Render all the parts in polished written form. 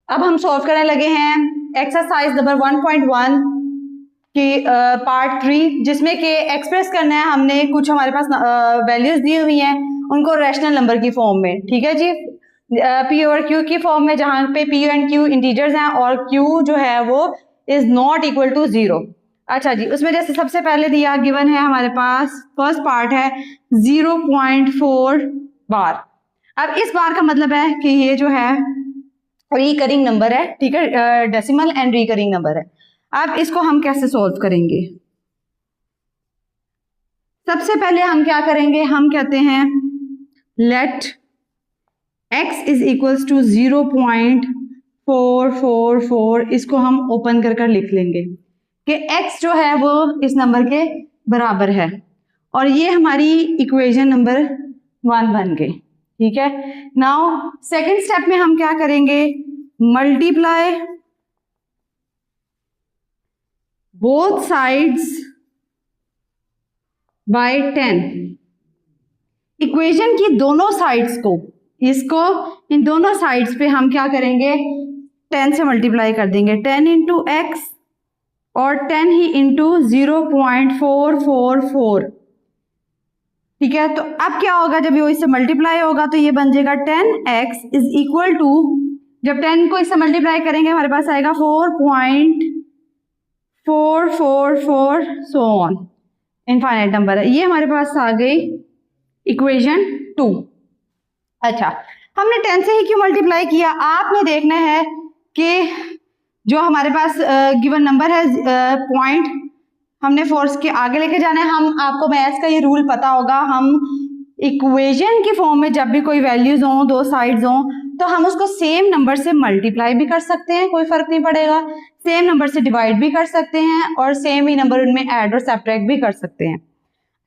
अब हम सॉल्व करने लगे हैं एक्सरसाइज नंबर 1.1 की पार्ट 3, जिसमें कि एक्सप्रेस करना है हमने कुछ हमारे पास वैल्यूज दी हुई हैं उनको रैशनल नंबर की फॉर्म में। ठीक है जी, पी और क्यू की फॉर्म में, जहां पे पी एंड क्यू इंटीजर्स हैं और क्यू जो है वो इज नॉट इक्वल टू 0। अच्छा जी, उसमें जैसे सबसे पहले दिया गिवन है हमारे पास, फर्स्ट पार्ट है 0.4 बार। अब इस बार का मतलब है कि ये जो है रिकरिंग नंबर है, ठीक है, डेसिमल एंड रिकरिंग नंबर है। अब इसको हम कैसे सॉल्व करेंगे? सबसे पहले हम क्या करेंगे, हम कहते हैं let x is equals to 0.444। इसको हम ओपन कर लिख लेंगे कि x जो है वो इस नंबर के बराबर है, और ये हमारी इक्वेशन नंबर 1 बन गई। ठीक है, नाउ सेकंड स्टेप में हम क्या करेंगे, multiply both sides by 10। Equation की दोनों साइड्स को, इसको इन दोनों साइड्स पे हम क्या करेंगे, 10 से मल्टीप्लाई कर देंगे। 10 इंटू एक्स और 10 ही इंटू 0.444। ठीक है, तो अब क्या होगा, जब ये इससे मल्टीप्लाई होगा तो ये बन जाएगा 10x इज इक्वल टू, जब 10 को इससे मल्टीप्लाई करेंगे हमारे पास आएगा 4.444 सो ऑन, इनफाइनाइट नंबर है। ये हमारे पास आ गई इक्वेशन 2। अच्छा, हमने 10 से ही क्यों मल्टीप्लाई किया? आपने देखना है कि जो हमारे पास गिवन नंबर है पॉइंट, हमने फोर्स के आगे लेके जाना है। हम आपको मैथ्स का ये रूल पता होगा, हम इक्वेशन की फॉर्म में जब भी कोई वैल्यूज हो, दो साइड्स हो, तो हम उसको सेम नंबर से मल्टीप्लाई भी कर सकते हैं, कोई फर्क नहीं पड़ेगा, सेम नंबर से डिवाइड भी कर सकते हैं, और सेम ही नंबर उनमें ऐड और सब्ट्रैक्ट भी कर सकते हैं।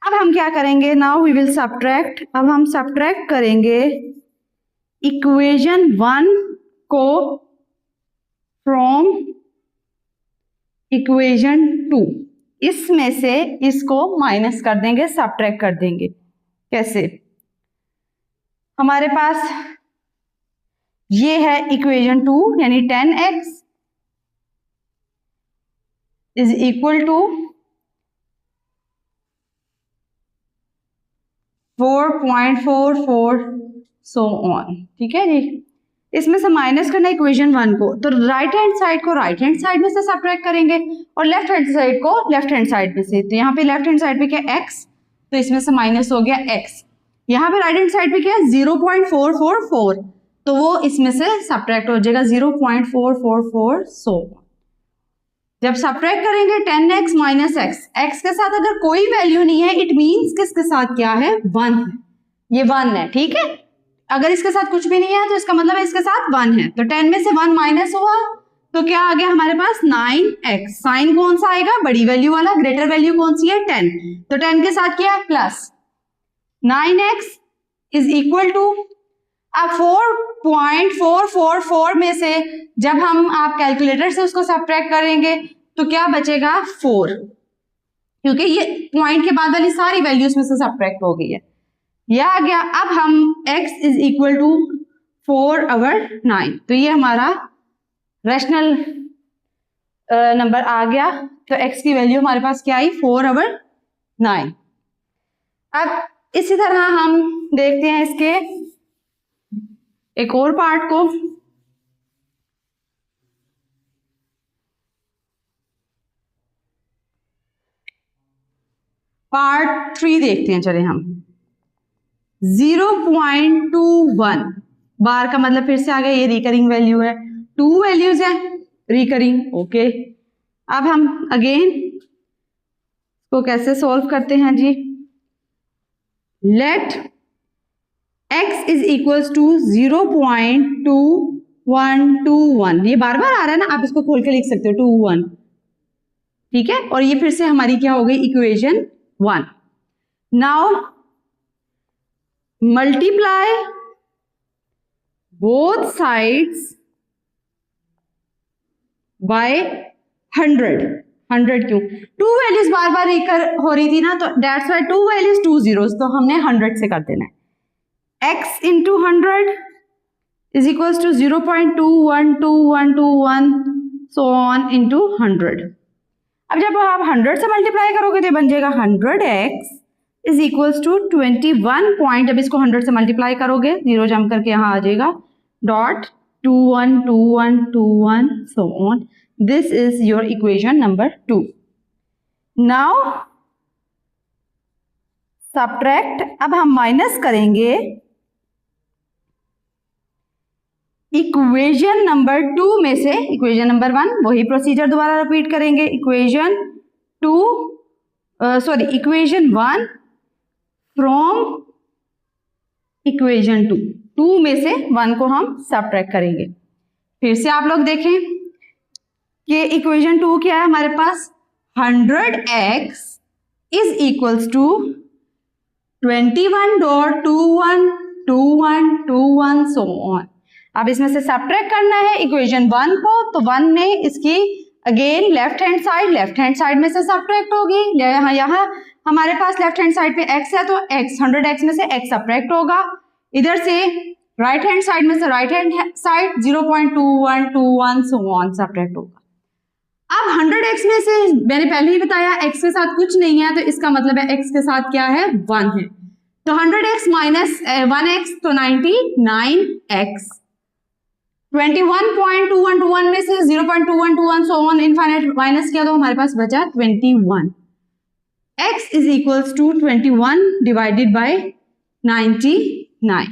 अब हम क्या करेंगे, नाउ वी विल सब्ट्रैक्ट। अब हम सब्ट्रैक्ट करेंगे इक्वेशन 1 को फ्रॉम इक्वेशन 2। इसमें से इसको माइनस कर देंगे, सब्ट्रैक्ट कर देंगे। कैसे? हमारे पास ये है इक्वेशन 2, यानी 10x is equal to 4.44 so on. ठीक है जी, इसमें से माइनस करना इक्वेशन 1 को, तो राइट हैंड साइड को राइट हैंड साइड में से सब्ट्रैक्ट करेंगे और लेफ्ट हैंड साइड को लेफ्ट हैंड साइड में से। तो यहाँ पे लेफ्ट हैंड साइड पे क्या x, तो इसमें से माइनस हो गया x। यहाँ पे राइट हैंड साइड पे क्या है 0.444, तो वो इसमें से सब्ट्रैक्ट हो जाएगा 0.444 सो। जब सब्ट्रैक्ट करेंगे 10x माइनस x के साथ अगर कोई वैल्यू नहीं है, इट मीन्स किसके साथ क्या है, 1 है, ये 1 है। ठीक है, अगर इसके साथ कुछ भी नहीं है तो इसका मतलब है इसके साथ 1 है। तो 10 में से 1 माइनस हुआ तो क्या आ गया हमारे पास 9x। साइन कौन सा आएगा, बड़ी वैल्यू वाला, ग्रेटर वैल्यू कौन सी है 10, तो 10 के साथ क्या है plus 9x is equal to, अब 4.444 में से जब हम आप कैलकुलेटर से उसको सब्ट्रैक्ट करेंगे तो क्या बचेगा 4, क्योंकि ये पॉइंट के बाद वाली सारी वैल्यूज में से सब्ट्रैक्ट हो गई है, यह आ गया। अब हम x इज इक्वल टू 4/9, तो ये हमारा रैशनल नंबर आ गया। तो x की वैल्यू हमारे पास क्या आई, 4/9। अब इसी तरह हम देखते हैं इसके एक और पार्ट को। पार्ट 3 देखते हैं, चले हम 0.21 बार का मतलब फिर से आ गया, ये रिकरिंग वैल्यू है, 2 वैल्यूज है रिकरिंग। ओके, अब हम अगेन को कैसे सॉल्व करते हैं जी, let x is equals to 0.2121। ये बार बार आ रहा है ना, आप इसको खोल के लिख सकते हो 21। ठीक है, और ये फिर से हमारी क्या हो गई equation 1। Now multiply both sides by 100 क्यों, 2 वैल्यूज बार बार रिकर हो रही थी ना, तो दैट्स वाई 2 वैल्यूज 2 zeros, तो हमने 100 से कर देना है। x into 100 is equals to 0.2122121 so on into 100। अब जब आप 100 से मल्टीप्लाई करोगे तो बन जाएगा 100x is equals to 21 point, जब इसको 100 से मल्टीप्लाई करोगे जीरो जंप करके यहाँ आ जाएगा dot 212121 so on. This is your equation number 2। Now subtract, अब हम माइनस करेंगे इक्वेशन नंबर 2 में से इक्वेशन नंबर 1, वही प्रोसीजर दोबारा रिपीट करेंगे। इक्वेशन 1 फ्रॉम इक्वेशन 2 में से 1 को हम सब्ट्रैक्ट करेंगे। फिर से आप लोग देखें कि इक्वेशन 2 क्या है हमारे पास, 100x is equals to 21.212121 so on. अब इसमें से सब्ट्रैक्ट करना है इक्वेशन 1 को, तो 1 में इसकी अगेन लेफ्ट हैंड साइड में से सब्ट्रैक्ट होगी। यहाँ हमारे पास लेफ्ट हैंड साइड पे x है तो x 100x में से x सब्ट्रैक्ट होगा। इधर से राइट हैंड साइड में से right hand side 0.2121 so on subtract होगा। अब 100x में से मैंने पहले ही बताया x के साथ कुछ नहीं है, तो इसका मतलब है x के साथ क्या है, 1 है। तो 100x माइनस 1x तो 99x। 21.2121 में से 0.2121 सो ऑन इनफाइनाइट माइनस किया तो हमारे पास बचा 21। x is equals to 21 divided by 99।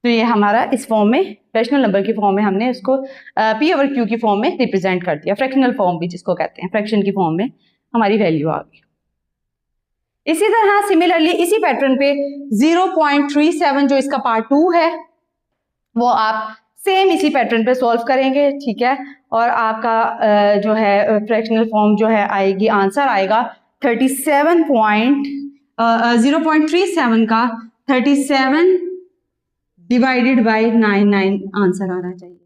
तो ये हमारा इस फॉर्म में फ्रैक्शनल नंबर की फॉर्म में हमने इसको p ओवर q की फॉर्म में रिप्रेजेंट कर दिया। फ्रैक्शनल फॉर्म भी जिसको कहते हैं, फ्रैक्शन की फॉर्म में हमारी वैल्यू आ गई। इसी तरह सिमिलरली इसी पैटर्न पे 0.37 जो इसका पार्ट 2 है वो आप सेम इसी पैटर्न पे सॉल्व करेंगे, ठीक है। और आपका जो है फ्रैक्शनल फॉर्म जो है आएगी, आंसर आएगा 0.37 का 37 डिवाइडेड बाय 99 आंसर आना चाहिए।